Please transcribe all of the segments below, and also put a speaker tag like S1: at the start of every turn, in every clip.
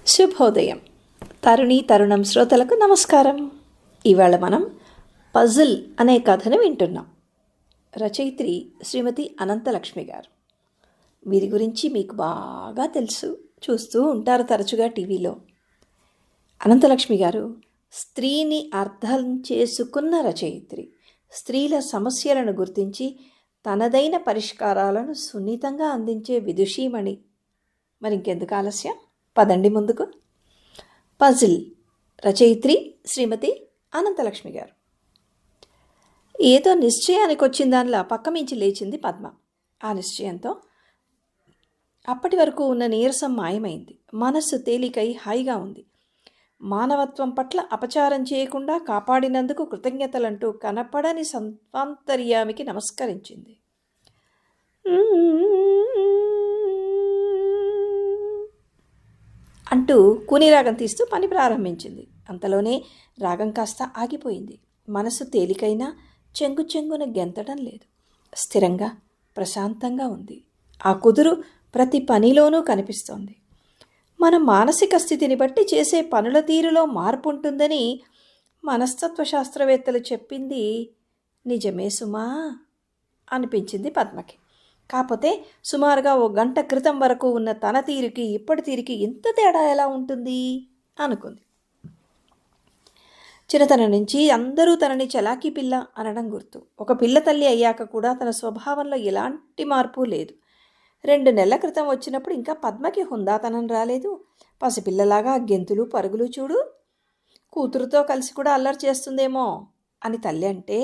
S1: శుభోదయం. తరుణం శ్రోతలకు నమస్కారం. ఇవాళ మనం పజిల్ అనే కథను వింటున్నాం. రచయిత్రి శ్రీమతి అనంతలక్ష్మి గారు. వీరి గురించి మీకు బాగా తెలుసు, చూస్తూ ఉంటారు తరచుగా టీవీలో. అనంతలక్ష్మి గారు స్త్రీని అర్థం చేసుకున్న రచయిత్రి. స్త్రీల సమస్యలను గుర్తించి తనదైన పరిష్కారాలను సున్నితంగా అందించే విదుషీమణి. మరి ఇంకెందుకు ఆలస్యం, పదండి ముందుకు. పజిల్ రచయిత్రి శ్రీమతి అనంతలక్ష్మి గారు. ఏదో నిశ్చయానికి వచ్చిన దానిలా పక్క మించి లేచింది పద్మ. ఆ నిశ్చయంతో అప్పటి వరకు ఉన్న నీరసం మాయమైంది. మనస్సు తేలికై హాయిగా ఉంది. మానవత్వం పట్ల అపచారం చేయకుండా కాపాడినందుకు కృతజ్ఞతలంటూ కనపడని సంతాంతర్యామికి నమస్కరించింది. అంటూ కూని రాగం తీస్తూ పని ప్రారంభించింది. అంతలోనే రాగం కాస్త ఆగిపోయింది. మనసు తేలికైనా చెంగున గెంతడం లేదు. స్థిరంగా ప్రశాంతంగా ఉంది. ఆ కుదురు ప్రతి పనిలోనూ కనిపిస్తోంది. మన మానసిక స్థితిని బట్టి చేసే పనుల తీరులో మార్పు ఉంటుందని మనస్తత్వ శాస్త్రవేత్తలు చెప్పింది నిజమే సుమా అనిపించింది పద్మకి. కాకపోతే సుమారుగా 1 గంట క్రితం వరకు ఉన్న తన తీరుకి ఇప్పటి తీరుకి ఇంత తేడా ఎలా ఉంటుంది అనుకుంది. చిన్నతనం నుంచి అందరూ తనని చలాకీ పిల్ల అనడం గుర్తు. ఒక పిల్ల తల్లి అయ్యాక కూడా తన స్వభావంలో ఎలాంటి మార్పు లేదు. 2 నెలల క్రితం వచ్చినప్పుడు ఇంకా పద్మకి హుందాతనం రాలేదు. పసిపిల్లలాగా గెంతులు పరుగులు చూడు, కూతురుతో కలిసి కూడా అల్లరి చేస్తుందేమో అని తల్లి అంటే,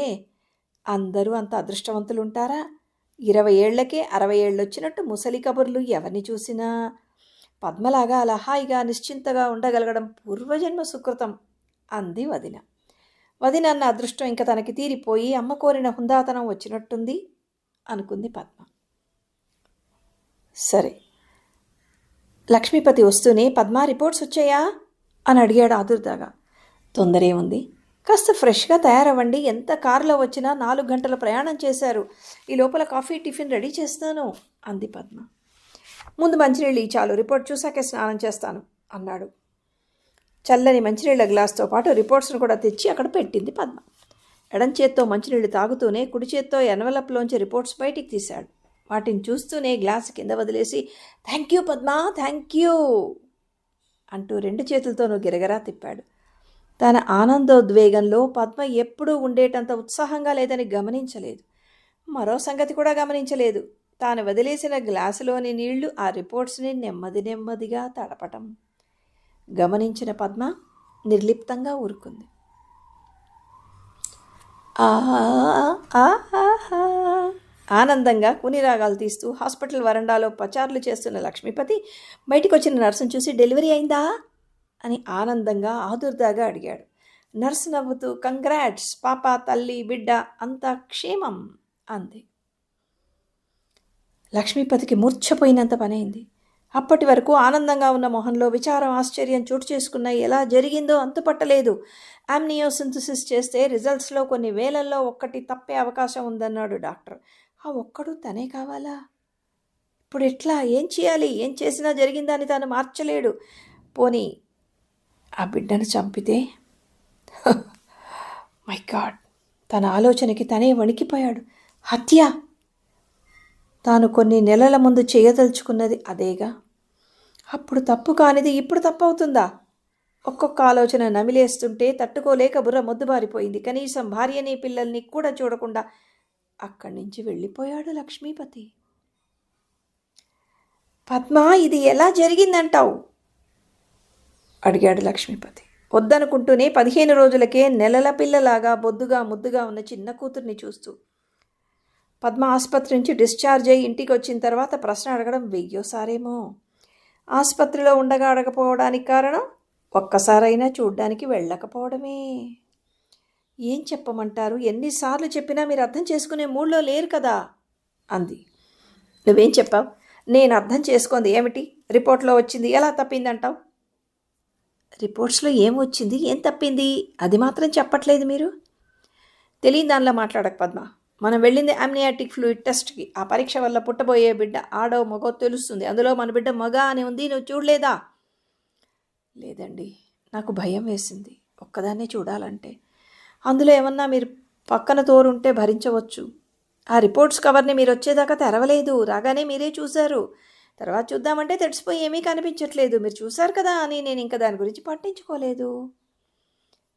S1: అందరూ అంత అదృష్టవంతులు ఉంటారా? 20 ఏళ్లకే 60 ఏళ్ళు వచ్చినట్టు ముసలి కబుర్లు ఎవరిని చూసినా. పద్మలాగా అలా హాయిగా నిశ్చింతగా ఉండగలగడం పూర్వజన్మ సుకృతం అంది వదిన. వదిన అన్న అదృష్టం ఇంకా తనకి తీరిపోయి అమ్మ కోరిన హుందాతనం వచ్చినట్టుంది అనుకుంది పద్మ. సరే, లక్ష్మీపతి వస్తూనే పద్మ రిపోర్ట్స్ వచ్చాయా అని అడిగాడు ఆదుర్దాగా. తొందరే ఉంది, కాస్త ఫ్రెష్గా తయారవ్వండి. ఎంత కారులో వచ్చినా 4 గంటల ప్రయాణం చేశారు. ఈ లోపల కాఫీ టిఫిన్ రెడీ చేస్తాను అంది పద్మ. ముందు మంచినీళ్ళు చాలు, రిపోర్ట్ చూసాకే స్నానం చేస్తాను అన్నాడు. చల్లని మంచినీళ్ళ గ్లాస్తో పాటు రిపోర్ట్స్ను కూడా తెచ్చి అక్కడ పెట్టింది పద్మ. ఎడం చేత్తో మంచినీళ్ళు తాగుతూనే కుడి చేత్తో ఎన్వలప్లోంచి రిపోర్ట్స్ బయటికి తీశాడు. వాటిని చూస్తూనే గ్లాస్ కింద వదిలేసి thank you Padma, thank you అంటూ 2 చేతులతోనూ గిరగరా తిప్పాడు. తన ఆనందోద్వేగంలో పద్మ ఎప్పుడూ ఉండేటంత ఉత్సాహంగా లేదని గమనించలేదు. మరో సంగతి కూడా గమనించలేదు. తాను వదిలేసిన గ్లాసులోని నీళ్లు ఆ రిపోర్ట్స్ని నెమ్మదిగా తడపటం గమనించిన పద్మ నిర్లిప్తంగా ఊరుకుంది. ఆనందంగా కునిరాగాలు తీస్తూ హాస్పిటల్ వరండాలో పచార్లు చేస్తున్న లక్ష్మీపతి బయటికి వచ్చిన నర్సును చూసి డెలివరీ అయిందా అని ఆనందంగా ఆదుర్దాగా అడిగాడు. నర్సు నవ్వుతూ కంగ్రాట్స్ పాప, తల్లి, బిడ్డ అంతా క్షేమం అంది. లక్ష్మీపతికి మూర్ఛపోయినంత పనైంది. అప్పటి వరకు ఆనందంగా ఉన్న మొహంలో విచారం, ఆశ్చర్యం చోటు చేసుకున్న ఎలా జరిగిందో అంతుపట్టలేదు. ఆమ్నియోసింథసిస్ చేస్తే రిజల్ట్స్లో కొన్ని వేలల్లో 1 తప్పే అవకాశం ఉందన్నాడు డాక్టర్. ఆ ఒక్కడు తనే కావాలా? ఇప్పుడు ఎట్లా, ఏం చేయాలి? ఏం చేసినా జరిగిందని తాను మార్చలేడు. పోనీ ఆ బిడ్డను చంపితే? మై గాడ్, తన ఆలోచనకి తనే వణికిపోయాడు. హత్య! తాను కొన్ని నెలల ముందు చేయదలుచుకున్నది అదేగా. అప్పుడు తప్పు కానిది ఇప్పుడు తప్పు అవుతుందా? ఒక్కొక్క ఆలోచన నమిలేస్తుంటే తట్టుకోలేక బుర్ర మొద్దుబారిపోయింది. కనీసం భార్యని పిల్లల్ని కూడా చూడకుండా అక్కడి నుంచి వెళ్ళిపోయాడు లక్ష్మీపతి. పద్మ, ఇది ఎలా జరిగిందంటావు అడిగాడు లక్ష్మీపతి. వద్దనుకుంటూనే 15 రోజులకే నెలల పిల్లలాగా బొద్దుగా ముద్దుగా ఉన్న చిన్న కూతుర్ని చూస్తూ. పద్మ ఆసుపత్రి నుంచి డిశ్చార్జ్ అయ్యి ఇంటికి వచ్చిన తర్వాత ప్రశ్న అడగడం 1000వ సారేమో. ఆసుపత్రిలో ఉండగా అడగపోవడానికి కారణం ఒక్కసారైనా చూడ్డానికి వెళ్ళకపోవడమే. ఏం చెప్పమంటారు? ఎన్నిసార్లు చెప్పినా మీరు అర్థం చేసుకునే మూడ్లో లేరు కదా అంది. నువ్వేం చెప్పావు? నేను అర్థం చేసుకుంది ఏమిటి? రిపోర్ట్లో వచ్చింది ఎలా తప్పిందంటావు? రిపోర్ట్స్లో ఏం వచ్చింది, ఏం తప్పింది, అది మాత్రం చెప్పట్లేదు మీరు. తెలియని దానిలో మాట్లాడక పద్మ. మనం వెళ్ళింది అమ్నియాటిక్ ఫ్లూయిడ్ టెస్ట్కి. ఆ పరీక్ష వల్ల పుట్టబోయే బిడ్డ ఆడో మగో తెలుస్తుంది. అందులో మన బిడ్డ మగ అని ఉంది, నువ్వు చూడలేదా? లేదండి, నాకు భయం వేసింది ఒక్కదాన్నే చూడాలంటే. అందులో ఏమన్నా మీరు పక్కన తోరుంటే భరించవచ్చు. ఆ రిపోర్ట్స్ కవర్ని మీరు వచ్చేదాకా తెరవలేదు, రాగానే మీరే చూశారు. తర్వాత చూద్దామంటే తెడిచిపోయి ఏమీ కనిపించట్లేదు. మీరు చూశారు కదా అని నేను ఇంకా దాని గురించి పట్టించుకోలేదు.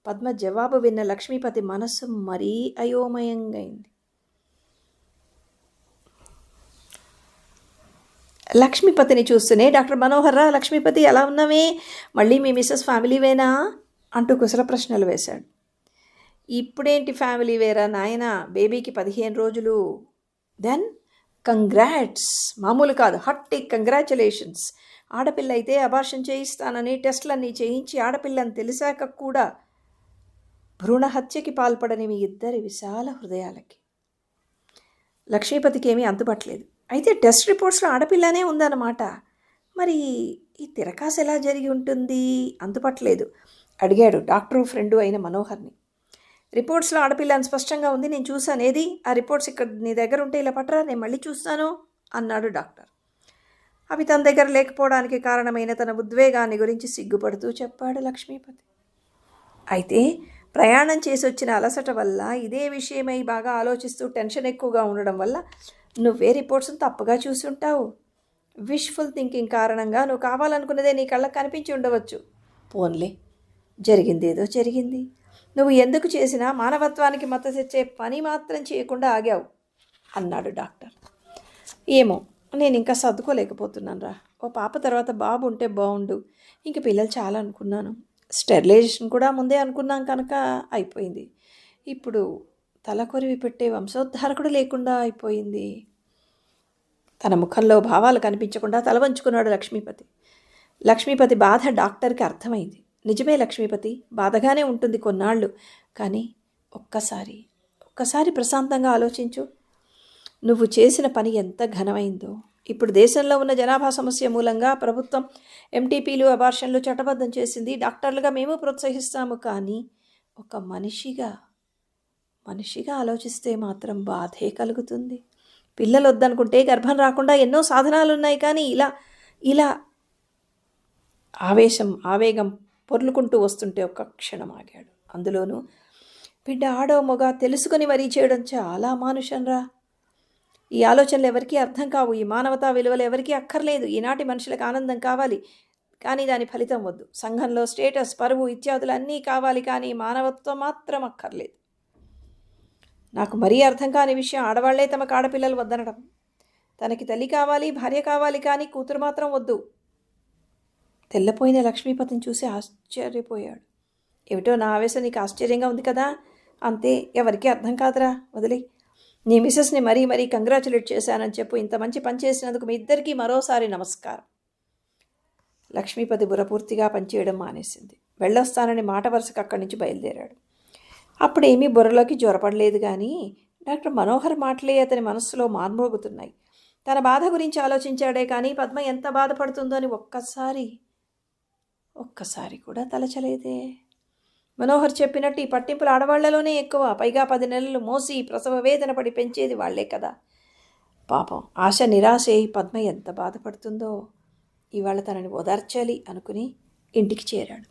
S1: పద్మ జవాబు విన్న లక్ష్మీపతి మనస్సు మరీ అయోమయంగా అయింది. లక్ష్మీపతిని చూస్తూనే, డాక్టర్ మనోహర్ రా, లక్ష్మీపతి ఎలా ఉన్నావే, మళ్ళీ మీ మిస్సెస్ ఫ్యామిలీ వేనా అంటూ కుశల ప్రశ్నలు వేశాడు. ఇప్పుడేంటి ఫ్యామిలీ వేరా నాయనా, బేబీకి 15 రోజులు. దెన్ కంగ్రాట్స్, మామూలు కాదు, హట్టి కంగ్రాచులేషన్స్. ఆడపిల్ల అయితే అబార్షన్ చేయిస్తానని టెస్టులన్నీ చేయించి ఆడపిల్లని తెలిసాక కూడా భ్రూణ హత్యకి పాల్పడని మీ ఇద్దరి విశాల హృదయాలకి. లక్ష్మీపతికి ఏమీ అంతుపట్టలేదు. అయితే టెస్ట్ రిపోర్ట్స్లో ఆడపిల్లనే ఉందన్నమాట. మరి ఈ తిరకాసు ఎలా జరిగి ఉంటుంది? అంతుపట్టలేదు. అడిగాడు డాక్టరు ఫ్రెండు అయిన మనోహర్ని. రిపోర్ట్స్లో ఆడపిల్ల అని స్పష్టంగా ఉంది, నేను చూశాను. ఏది ఆ రిపోర్ట్స్? ఇక్కడ నీ దగ్గర ఉంటే ఇలా పట్టరా, నేను మళ్ళీ చూస్తాను అన్నాడు డాక్టర్. అవి తన దగ్గర లేకపోవడానికి కారణమైన తన ఉద్వేగాన్ని గురించి సిగ్గుపడుతూ చెప్పాడు లక్ష్మీపతి. అయితే ప్రయాణం చేసి వచ్చిన అలసట వల్ల, ఇదే విషయమై బాగా ఆలోచిస్తూ టెన్షన్ ఎక్కువగా ఉండడం వల్ల నువ్వే రిపోర్ట్స్ని తప్పుగా చూసి ఉంటావు. విష్ఫుల్ థింకింగ్ కారణంగా నువ్వు కావాలనుకున్నదే నీ కళ్ళకు కనిపించి ఉండవచ్చు. పోన్లే, జరిగిందేదో జరిగింది. నువ్వు ఎందుకు చేసినా మానవత్వానికి మద్దతు తెచ్చే పని మాత్రం చేయకుండా ఆగావు అన్నాడు డాక్టర్. ఏమో, నేను ఇంకా సర్దుకోలేకపోతున్నాను రా. ఓ పాప తర్వాత బాబు ఉంటే బాగుండు. ఇంక పిల్లలు చాలా అనుకున్నాను. స్టెరిలైజేషన్ కూడా ముందే అనుకున్నాం కనుక అయిపోయింది. ఇప్పుడు తల కొరివి పెట్టే వంశోద్ధారకుడు లేకుండా అయిపోయింది. తన ముఖంలో భావాలు కనిపించకుండా తల వంచుకున్నాడు లక్ష్మీపతి. లక్ష్మీపతి బాధ డాక్టర్కి అర్థమైంది. నిజమే లక్ష్మీపతి, బాధగానే ఉంటుంది కొన్నాళ్ళు. కానీ ఒక్కసారి ప్రశాంతంగా ఆలోచించు. నువ్వు చేసిన పని ఎంత ఘనమైందో. ఇప్పుడు దేశంలో ఉన్న జనాభా సమస్య మూలంగా ప్రభుత్వం ఎంటీపీలు, అబార్షన్లు చట్టబద్ధం చేసింది. డాక్టర్లుగా మేము ప్రోత్సహిస్తాము. కానీ ఒక మనిషిగా ఆలోచిస్తే మాత్రం బాధే కలుగుతుంది. పిల్లలు వద్దనుకుంటే గర్భం రాకుండా ఎన్నో సాధనాలు ఉన్నాయి. కానీ ఇలా ఆవేగం పొర్లుకుంటూ వస్తుంటే ఒక్క క్షణం ఆగాడు. అందులోనూ బిడ్డ ఆడో మొగ తెలుసుకొని మరీ చేయడం చాలా అమానుషంరా. ఈ ఆలోచనలు ఎవరికీ అర్థం కావు. ఈ మానవతా విలువలు ఎవరికీ అక్కర్లేదు. ఈనాటి మనుషులకు ఆనందం కావాలి, కానీ దాని ఫలితం వద్దు. సంఘంలో స్టేటస్, పరువు ఇత్యాదులు అన్నీ కావాలి, కానీ మానవత్వం మాత్రం అక్కర్లేదు. నాకు మరీ అర్థం కాని విషయం, ఆడవాళ్లే తమకు ఆడపిల్లలు వద్దనడం. తనకి తల్లి కావాలి, భార్య కావాలి, కానీ కూతురు మాత్రం వద్దు. తెల్లపోయిన లక్ష్మీపతిని చూసి ఆశ్చర్యపోయాడు. ఏమిటో నా ఆవేశం నీకు ఆశ్చర్యంగా ఉంది కదా, అంతే. ఎవరికీ అర్థం కాదురా, వదిలే. నీ మిసెస్ని మరీ కంగ్రాచులేట్ చేశానని చెప్పు. ఇంత మంచి పని చేసినందుకు మీ ఇద్దరికీ మరోసారి నమస్కారం. లక్ష్మీపతి బుర్రపూర్తిగా పనిచేయడం మానేసింది. వెళ్ళొస్తానని మాట వరుసకు అక్కడి నుంచి బయలుదేరాడు. అప్పుడేమీ బుర్రలోకి జ్వరపడలేదు. కానీ డాక్టర్ మనోహర్ మాటలే అతని మనస్సులో మార్మోగుతున్నాయి. తన బాధ గురించి ఆలోచించాడే కానీ పద్మ ఎంత బాధపడుతుందో అని ఒక్కసారి కూడా తలచలేదే. మనోహర్ చెప్పినట్టు ఈ పట్టింపులు ఆడవాళ్లలోనే ఎక్కువ. పైగా 10 నెలలు మోసి ప్రసవ వేదన పడి పెంచేది వాళ్లే కదా. పాపం ఆశ నిరాశ పద్మ ఎంత బాధపడుతుందో. ఇవాళ తనని ఓదార్చాలి అనుకుని ఇంటికి చేరాడు.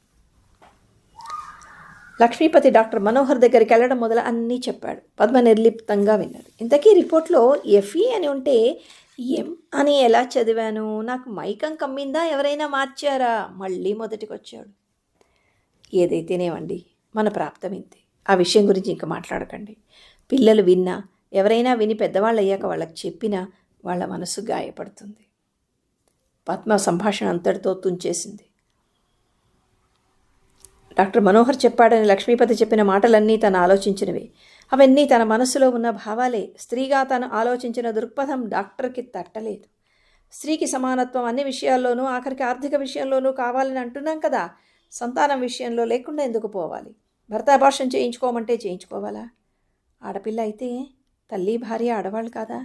S1: లక్ష్మీపతి డాక్టర్ మనోహర్ దగ్గరికి వెళ్ళడం మొదలు అన్నీ చెప్పాడు. పద్మ నిర్లిప్తంగా విన్నది. ఇంతకీ రిపోర్ట్లో ఎఫ్ఈ అని ఉంటే ఎం అని ఎలా చదివాను? నాకు మైకం కమ్మిందా, ఎవరైనా మార్చారా? మళ్ళీ మొదటికి వచ్చాడు. ఏదైతేనేవండి, మన ప్రాప్తం ఇంతే. ఆ విషయం గురించి ఇంకా మాట్లాడకండి. పిల్లలు విన్నా, ఎవరైనా విని పెద్దవాళ్ళు అయ్యాక వాళ్ళకి చెప్పినా వాళ్ళ మనసు గాయపడుతుంది. పద్మ సంభాషణ అంతటితో తుంచేసింది. డాక్టర్ మనోహర్ చెప్పాడని లక్ష్మీపతి చెప్పిన మాటలన్నీ తను ఆలోచించినవే. అవన్నీ తన మనస్సులో ఉన్న భావాలే. స్త్రీగా తను ఆలోచించిన దృక్పథం డాక్టర్కి తట్టలేదు. స్త్రీకి సమానత్వం అన్ని విషయాల్లోనూ, ఆఖరికి ఆర్థిక విషయంలోనూ కావాలని అంటున్నాం కదా. సంతానం విషయంలో లేకుండా ఎందుకు పోవాలి? భర్త అబార్షన్ చేయించుకోమంటే చేయించుకోవాలా? ఆడపిల్ల అయితే తల్లి భార్య ఆడవాళ్ళు కాదా?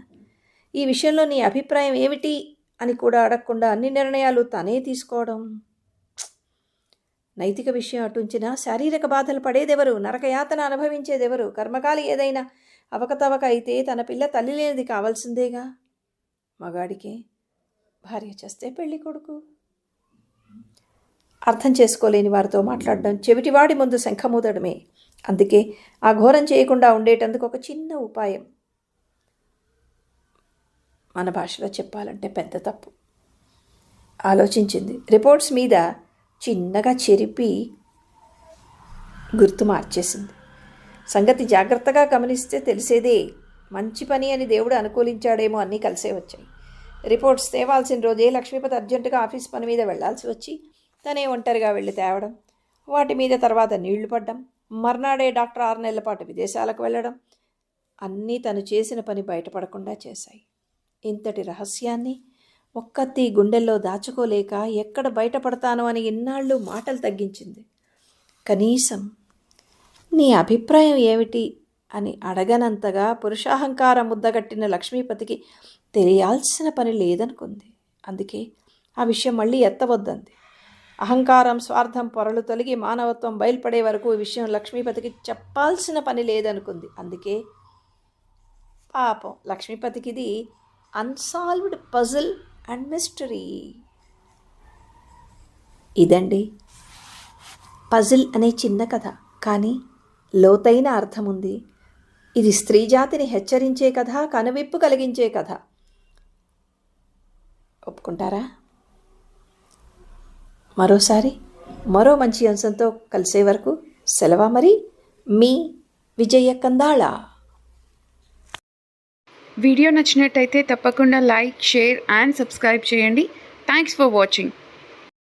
S1: ఈ విషయంలో నీ అభిప్రాయం ఏమిటి అని కూడా అడగకుండా అన్ని నిర్ణయాలు తనే తీసుకోవడం. నైతిక విషయం అటుంచినా శారీరక బాధలు పడేదెవరు? నరకయాతన అనుభవించేదెవరు? కర్మకాలి ఏదైనా అవకతవక అయితే తన పిల్ల తల్లి లేనిది కావాల్సిందేగా. మగాడికే భార్య చేస్తే పెళ్లి కొడుకు. అర్థం చేసుకోలేని వారితో మాట్లాడడం చెవిటివాడి ముందు శంఖమూదడమే. అందుకే ఆ ఘోరం చేయకుండా ఉండేటందుకు ఒక చిన్న ఉపాయం. మన భాషలో చెప్పాలంటే పెద్ద తప్పు. ఆలోచించింది. రిపోర్ట్స్ మీద చిన్నగా చెరిపి గుర్తు మార్చేసింది. సంగతి జాగ్రత్తగా గమనిస్తే తెలిసేదే. మంచి పని అని దేవుడు అనుకూలించాడేమో, అన్నీ కలిసే వచ్చాయి. రిపోర్ట్స్ తేవాల్సిన రోజే లక్ష్మీపతి అర్జెంటుగా ఆఫీస్ పని మీద వెళ్లాల్సి వచ్చి తనే ఒంటరిగా వెళ్ళి తేవడం, వాటి మీద తర్వాత నీళ్లు పడ్డం, మర్నాడే డాక్టర్ 6 నెలల పాటు విదేశాలకు వెళ్ళడం అన్నీ తను చేసిన పని బయటపడకుండా చేశాయి. ఇంతటి రహస్యాన్ని ఒక్కతి గుండెల్లో దాచుకోలేక ఎక్కడ బయటపడతానో అని ఇన్నాళ్ళు మాటలు తగ్గించింది. కనీసం నీ అభిప్రాయం ఏమిటి అని అడగనంతగా పురుషాహంకారం ముద్దగట్టిన లక్ష్మీపతికి తెలియాల్సిన పని లేదనుకుంది. అందుకే ఆ విషయం మళ్ళీ ఎత్తవద్దంది. అహంకారం, స్వార్థం పొరలు తొలగి మానవత్వం బయలుపడే వరకు ఈ విషయం లక్ష్మీపతికి చెప్పాల్సిన పని లేదనుకుంది. అందుకే పాపం లక్ష్మీపతికి ఇది అన్సాల్వ్డ్ పజిల్ అండ్ మిస్టరీ. ఇదండి పజిల్ అనే చిన్న కథ, కానీ లోతైన అర్థం ఉంది. ఇది స్త్రీ జాతిని హెచ్చరించే కథ, కనువిప్పు కలిగించే కథ. ఒప్పుకుంటారా? మరోసారి మరో మంచి అంశంతో కలిసే వరకు సెలవా మరి. మీ విజయ కందాళ.
S2: వీడియో నచ్చినట్టయితే తప్పకుండా లైక్, షేర్ అండ్ సబ్స్క్రైబ్ చేయండి. Thanks for watching.